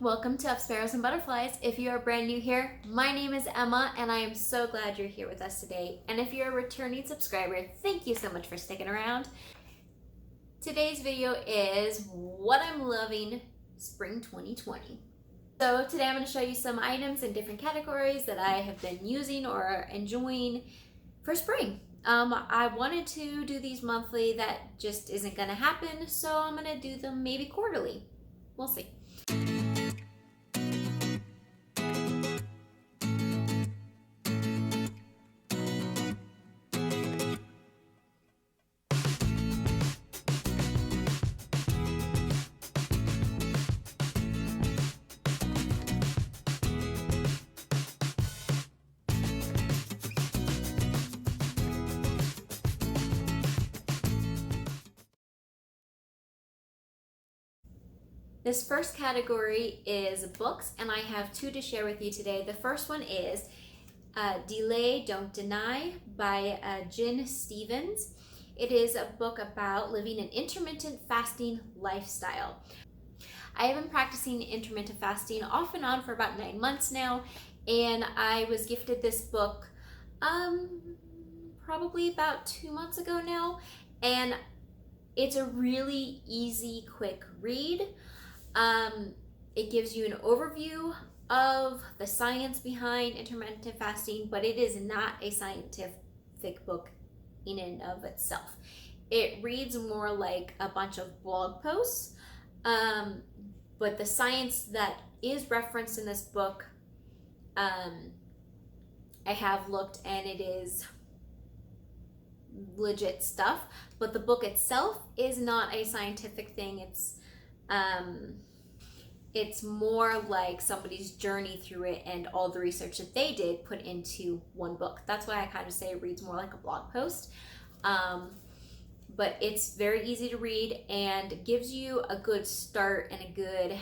welcome to Up Sparrows and Butterflies. If you are brand new here, my name is Emma and I am so glad you're here with us today. And if you're a returning subscriber, thank you so much for sticking around. Today's video is what I'm loving spring 2020. So today I'm going to show you some items in different categories that I have been using or enjoying for spring. I wanted to do these monthly, that just isn't going to happen, so I'm going to do them maybe quarterly. We'll see. This first category is books, and I have two to share with you today. The first one is Delay, Don't Deny by Jen Stevens. It is a book about living an intermittent fasting lifestyle. I have been practicing intermittent fasting off and on for about 9 months now, and I was gifted this book probably about 2 months ago now, and it's a really easy, quick read. It gives you an overview of the science behind intermittent fasting, but it is not a scientific book in and of itself. It reads more like a bunch of blog posts, but the science that is referenced in this book, I have looked and it is legit stuff, but the book itself is not a scientific thing. It's more like somebody's journey through it and all the research that they did put into one book. That's why I kind of say it reads more like a blog post. But it's very easy to read and gives you a good start and a good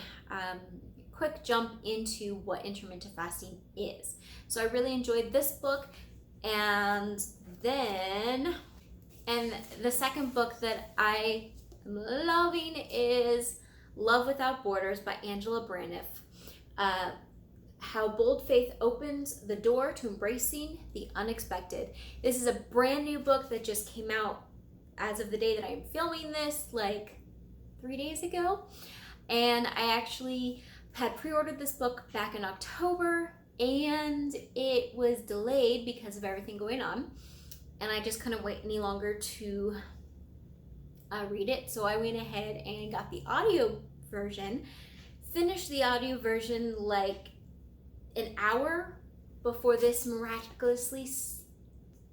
quick jump into what intermittent fasting is. So I really enjoyed this book. And the second book that I am loving is Love Without Borders by Angela Braniff. How bold faith opens the door to embracing the unexpected. This is a brand new book that just came out as of the day that I'm filming this, like 3 days ago. And I actually had pre-ordered this book back in October, and it was delayed because of everything going on. And I just couldn't wait any longer to read it, so I went ahead and got the audio version. Finished the audio version like an hour before this miraculously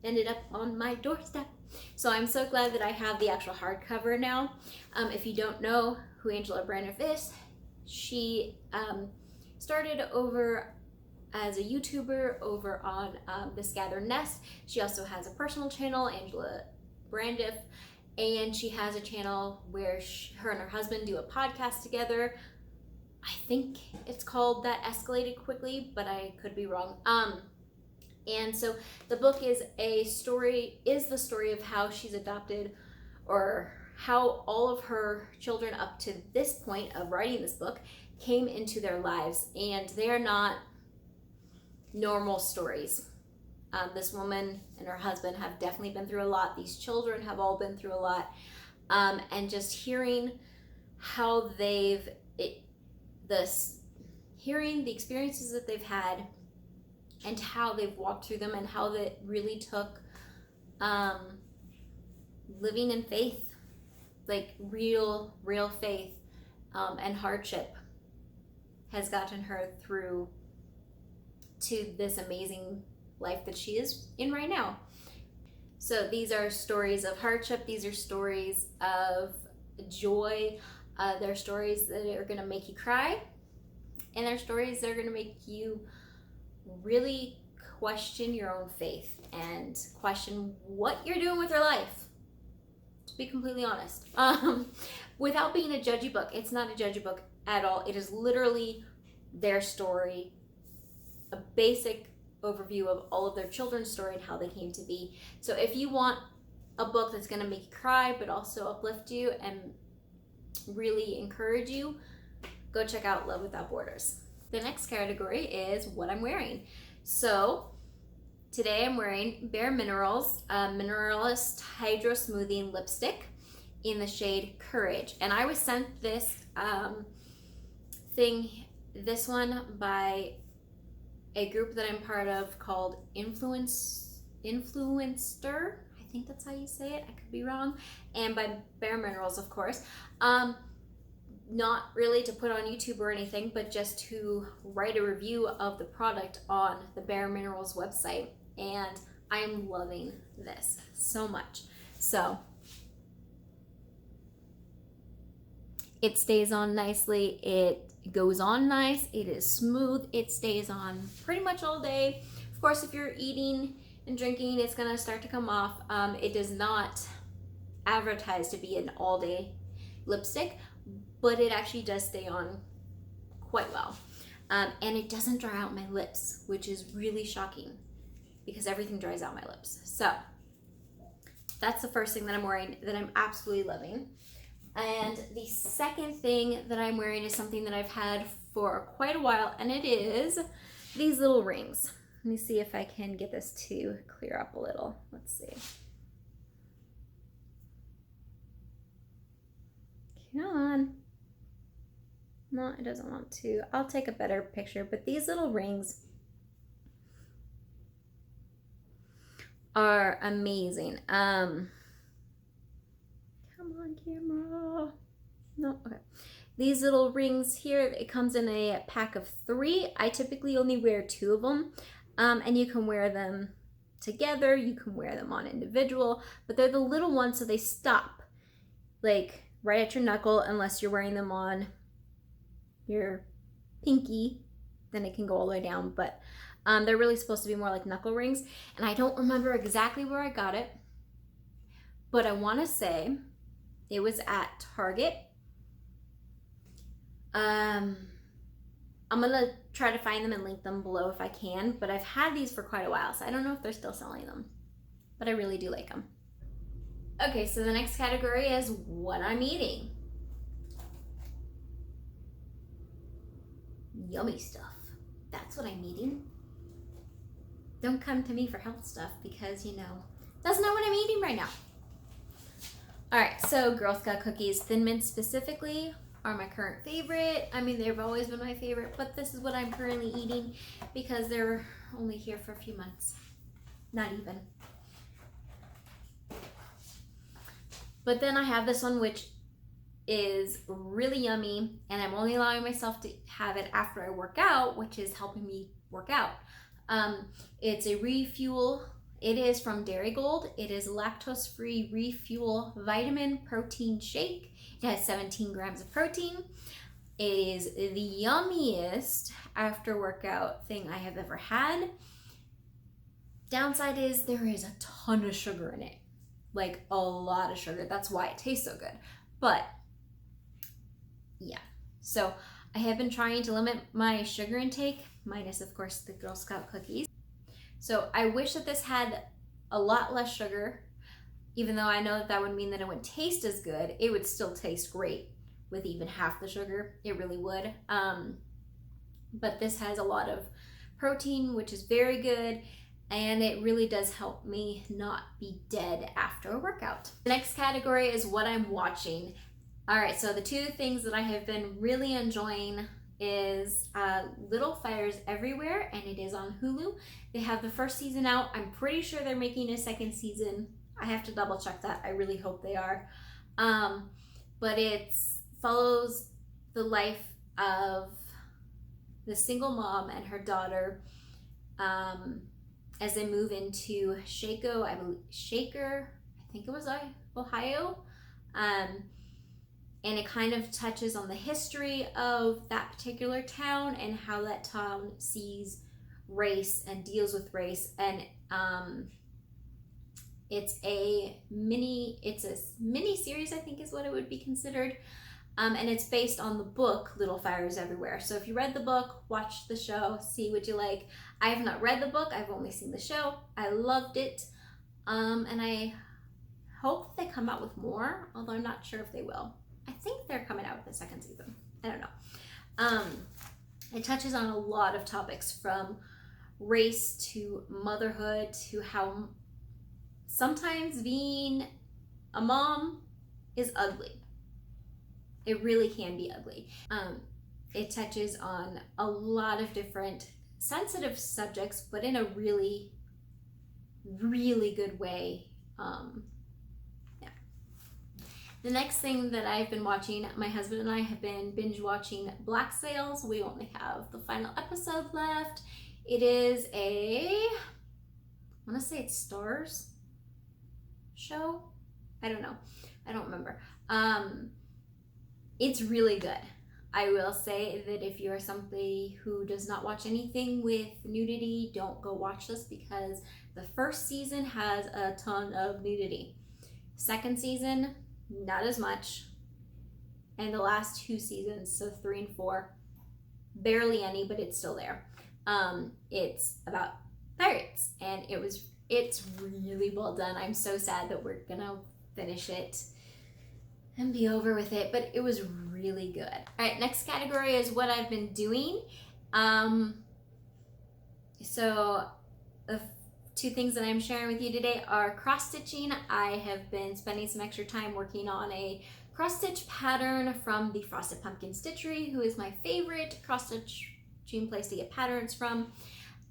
ended up on my doorstep. So I'm so glad that I have the actual hardcover now. If you don't know who Angela Braniff is, she started over as a YouTuber over on This Gathered Nest. She also has a personal channel, Angela Braniff, and she has a channel where her and her husband do a podcast together. I think it's called That Escalated Quickly, but I could be wrong. And so the book is the story of how she's adopted, or how all of her children up to this point of writing this book came into their lives, and they are not normal stories. This woman and her husband have definitely been through a lot. These children have all been through a lot. And just hearing how hearing the experiences that they've had and how they've walked through them, and how that really took living in faith, like real faith, and hardship has gotten her through to this amazing life that she is in right now. So these are stories of hardship. These are stories of joy. They're stories that are going to make you cry, and they're stories that are going to make you really question your own faith and question what you're doing with your life, to be completely honest. Without being a judgy book. It's not a judgy book at all. It is literally their story, a basic overview of all of their children's story and how they came to be. So if you want a book that's going to make you cry but also uplift you and really encourage you, go check out Love Without Borders. The next category is what I'm wearing. So today I'm wearing Bare Minerals Mineralist Hydro Smoothing Lipstick in the shade Courage. And I was sent this this one by a group that I'm part of called Influencer. I think that's how you say it. I could be wrong. And by Bare Minerals, of course. Not really to put on YouTube or anything, but just to write a review of the product on the Bare Minerals website. And I'm loving this so much. So it stays on nicely. It goes on nice. It is smooth. It stays on pretty much all day. Of course, if you're eating and drinking, it's gonna start to come off. It does not advertise to be an all-day lipstick, but it actually does stay on quite well. And it doesn't dry out my lips, which is really shocking because everything dries out my lips. So that's the first thing that I'm wearing that I'm absolutely loving. And the second thing that I'm wearing is something that I've had for quite a while, and it is these little rings. Let me see if I can get this to clear up a little. Let's see. Come on. No, it doesn't want to. I'll take a better picture, but these little rings are amazing. Come on, camera. No, okay. These little rings here, it comes in a pack of 3. I typically only wear 2 of them. And you can wear them together, you can wear them on individual, but they're the little ones, so they stop like right at your knuckle unless you're wearing them on your pinky, then it can go all the way down, but they're really supposed to be more like knuckle rings. And I don't remember exactly where I got it, but I want to say it was at Target. I'm gonna try to find them and link them below if I can, but I've had these for quite a while, so I don't know if they're still selling them, but I really do like them. Okay, so the next category is what I'm eating. Yummy stuff. That's what I'm eating. Don't come to me for health stuff because, you know, that's not what I'm eating right now. All right, so Girl Scout cookies, Thin Mint specifically, are my current favorite. I mean, they've always been my favorite, but this is what I'm currently eating because they're only here for a few months. Not even. But then I have this one, which is really yummy, and I'm only allowing myself to have it after I work out, which is helping me work out. It's a refuel. It is from Dairy Gold. It is lactose-free refuel vitamin protein shake. It has 17 grams of protein. It is the yummiest after workout thing I have ever had. Downside is there is a ton of sugar in it, like a lot of sugar. That's why it tastes so good. But yeah, so I have been trying to limit my sugar intake, minus of course the Girl Scout cookies. So I wish that this had a lot less sugar, even though I know that that would mean that it wouldn't taste as good. It would still taste great with even half the sugar. It really would. But this has a lot of protein, which is very good, and it really does help me not be dead after a workout. The next category is what I'm watching. All right, so the 2 things that I have been really enjoying is Little Fires Everywhere, and it is on Hulu. They have the 1st season out. I'm pretty sure they're making a 2nd season. I have to double check that. I really hope they are. But it follows the life of the single mom and her daughter as they move into Shaker, I think it was Ohio. And it kind of touches on the history of that particular town and how that town sees race and deals with race. And it's a mini series, I think is what it would be considered. And it's based on the book Little Fires Everywhere. So if you read the book, watch the show, see what you like. I have not read the book, I've only seen the show. I loved it. And I hope they come out with more, although I'm not sure if they will. I think they're coming out with the 2nd season. I don't know. Um, it touches on a lot of topics, from race to motherhood to how sometimes being a mom is ugly. It really can be ugly. It touches on a lot of different sensitive subjects, but in a really, really good way. Yeah. The next thing that I've been watching, my husband and I have been binge watching Black Sails. We only have the final episode left. It is I want to say it's Stars show. I don't know. I don't remember. It's really good. I will say that if you're somebody who does not watch anything with nudity, don't go watch this, because the first season has a ton of nudity. Second season, not as much. And the last 2 seasons, so 3 and 4, barely any, but it's still there. It's about pirates, and it's really well done. I'm so sad that we're gonna finish it and be over with it, but it was really good. All right, next category is what I've been doing. So the 2 things that I'm sharing with you today are cross stitching. I have been spending some extra time working on a cross stitch pattern from the Frosted Pumpkin Stitchery, who is my favorite cross stitching place to get patterns from.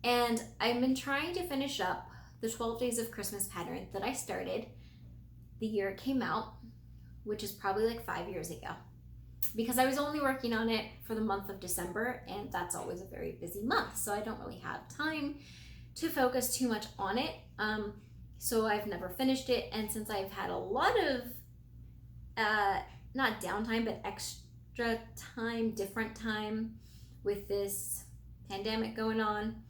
And I've been trying to finish up the 12 Days of Christmas pattern that I started the year it came out, which is probably like 5 years ago, because I was only working on it for the month of December, and that's always a very busy month, so I don't really have time to focus too much on it. So I've never finished it, and since I've had a lot of not downtime, but extra time, different time with this pandemic going on,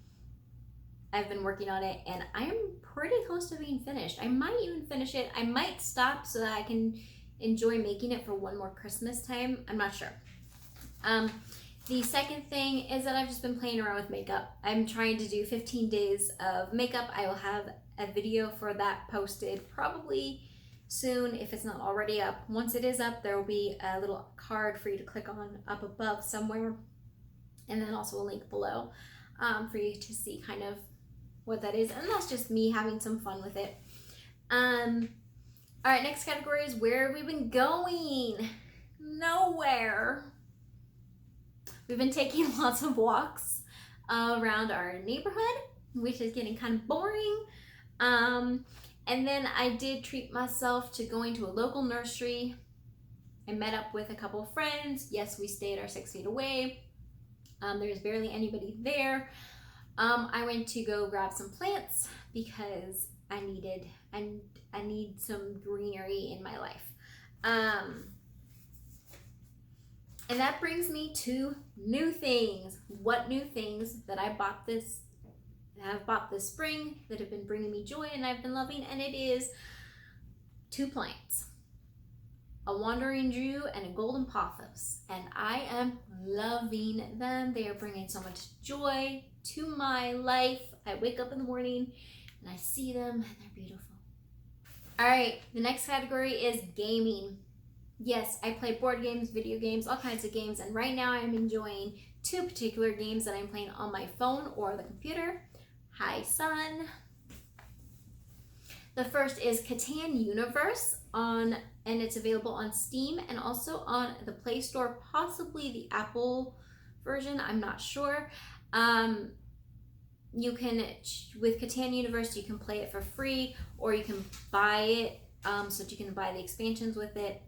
I've been working on it, and I'm pretty close to being finished. I might even finish it. I might stop so that I can enjoy making it for one more Christmas time. I'm not sure. The second thing is that I've just been playing around with makeup. I'm trying to do 15 days of makeup. I will have a video for that posted probably soon, if it's not already up. Once it is up, there will be a little card for you to click on up above somewhere, and then also a link below for you to see kind of what that is. And that's just me having some fun with it. All right, next category is where have we been going? Nowhere. We've been taking lots of walks around our neighborhood, which is getting kind of boring. And then I did treat myself to going to a local nursery. I met up with a couple of friends. Yes, we stayed our 6 feet away. There's barely anybody there. I went to go grab some plants because I need some greenery in my life. And that brings me to new things. What new things that I bought this spring that have been bringing me joy and I've been loving, and it is 2 plants. A Wandering Jew and a Golden Pothos, and I am loving them. They are bringing so much joy to my life. I wake up in the morning and I see them and they're beautiful. All right, the next category is gaming. Yes, I play board games, video games, all kinds of games, and right now I'm enjoying 2 particular games that I'm playing on my phone or the computer. Hi, son. The first is Catan Universe and it's available on Steam and also on the Play Store, possibly the Apple version, I'm not sure. You can, with Catan Universe, you can play it for free, or you can buy it, so that you can buy the expansions with it.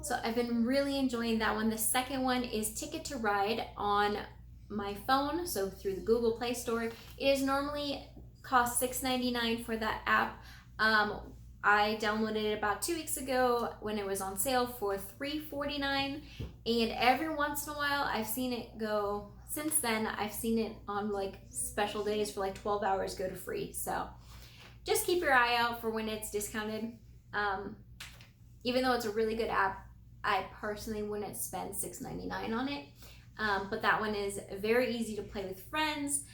So I've been really enjoying that one. The second one is Ticket to Ride on my phone, so through the Google Play Store. It is normally cost $6.99 for that app. I downloaded it about 2 weeks ago when it was on sale for $3.49, and every once in a while I've seen it go, since then I've seen it on like special days for like 12 hours go to free. So just keep your eye out for when it's discounted. Even though it's a really good app, I personally wouldn't spend $6.99 on it. But that one is very easy to play with friends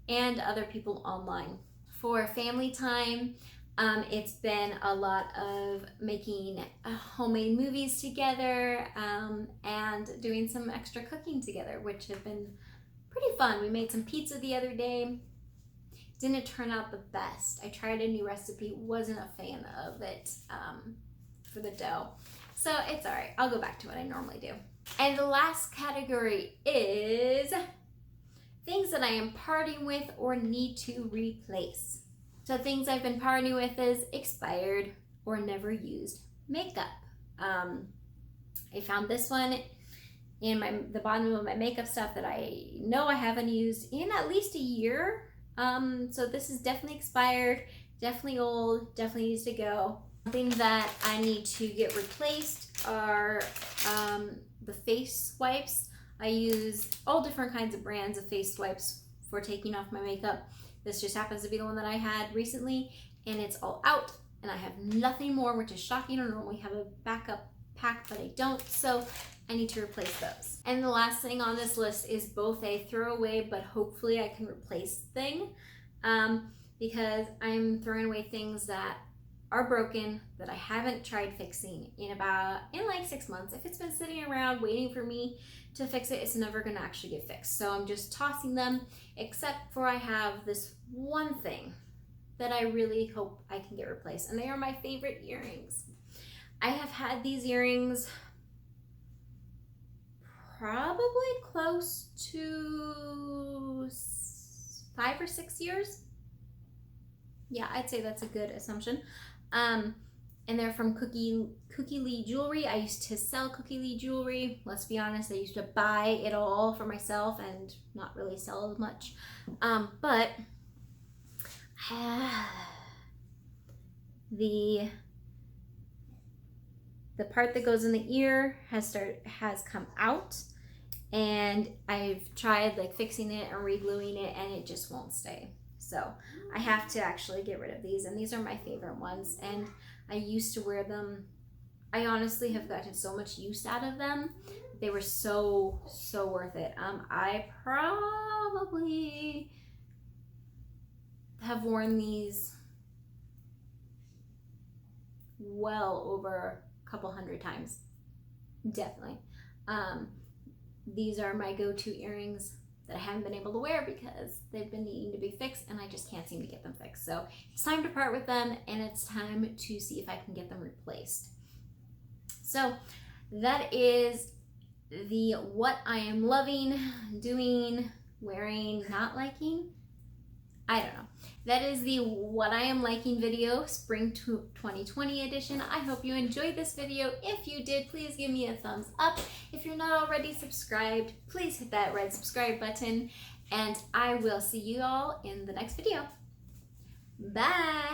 and other people online. For family time, It's been a lot of making homemade movies together and doing some extra cooking together, which have been pretty fun. We made some pizza the other day. Didn't turn out the best. I tried a new recipe, wasn't a fan of it for the dough. So it's all right. I'll go back to what I normally do. And the last category is things that I am parting with or need to replace. So things I've been parting with is expired or never used makeup. I found this one in the bottom of my makeup stuff that I know I haven't used in at least a year. So this is definitely expired, definitely old, definitely needs to go. Something that I need to get replaced are the face wipes. I use all different kinds of brands of face wipes for taking off my makeup. This just happens to be the one that I had recently, and it's all out, and I have nothing more, which is shocking. I normally have a backup pack, but I don't, so I need to replace those. And the last thing on this list is both a throwaway, but hopefully I can replace thing, because I'm throwing away things that are broken that I haven't tried fixing in like 6 months. If it's been sitting around waiting for me to fix it, it's never gonna actually get fixed. So I'm just tossing them, except for I have this one thing that I really hope I can get replaced, and they are my favorite earrings. I have had these earrings probably close to 5 or 6 years. Yeah, I'd say that's a good assumption. And they're from Cookie Lee Jewelry. I used to sell Cookie Lee Jewelry. Let's be honest, I used to buy it all for myself and not really sell as much. But the part that goes in the ear has come out, and I've tried like fixing it and re-gluing it, and it just won't stay. So I have to actually get rid of these, and these are my favorite ones, and I used to wear them. I honestly have gotten so much use out of them. They were so worth it. I probably have worn these well over a couple hundred times, definitely. These are my go-to earrings that I haven't been able to wear because they've been needing to be fixed, and I just can't seem to get them fixed. So it's time to part with them, and it's time to see if I can get them replaced. So that is the what I am loving, doing, wearing, not liking. I don't know. That is the what I am liking video, spring 2020 edition. I hope you enjoyed this video. If you did, please give me a thumbs up. If you're not already subscribed, please hit that red subscribe button, and I will see you all in the next video. Bye.